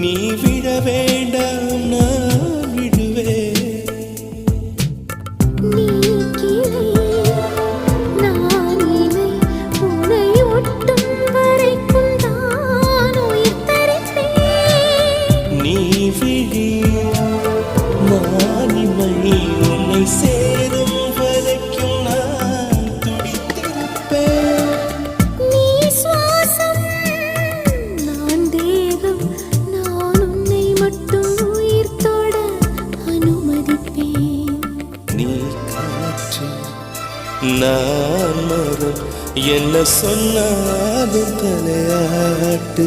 நீ விட வேண்டாம் நான் விடுவேன் நீ கிளை நான் இலை உனை ஒட்டும் வரைக்கும் நான் உயிர் தரிப்பேன் நீ விழி நான் இமை உன்னை சேரும் வரைக்கும் நான் துடித்திருப்பேன் நீ சுவாசம் நான் தேகம் நான் உன்னை மட்டும் உயிர் தொட அனுமதிப்பேன் நீ காற்று நான் மரம் என்ன சொன்னாலும் தலையாட்டு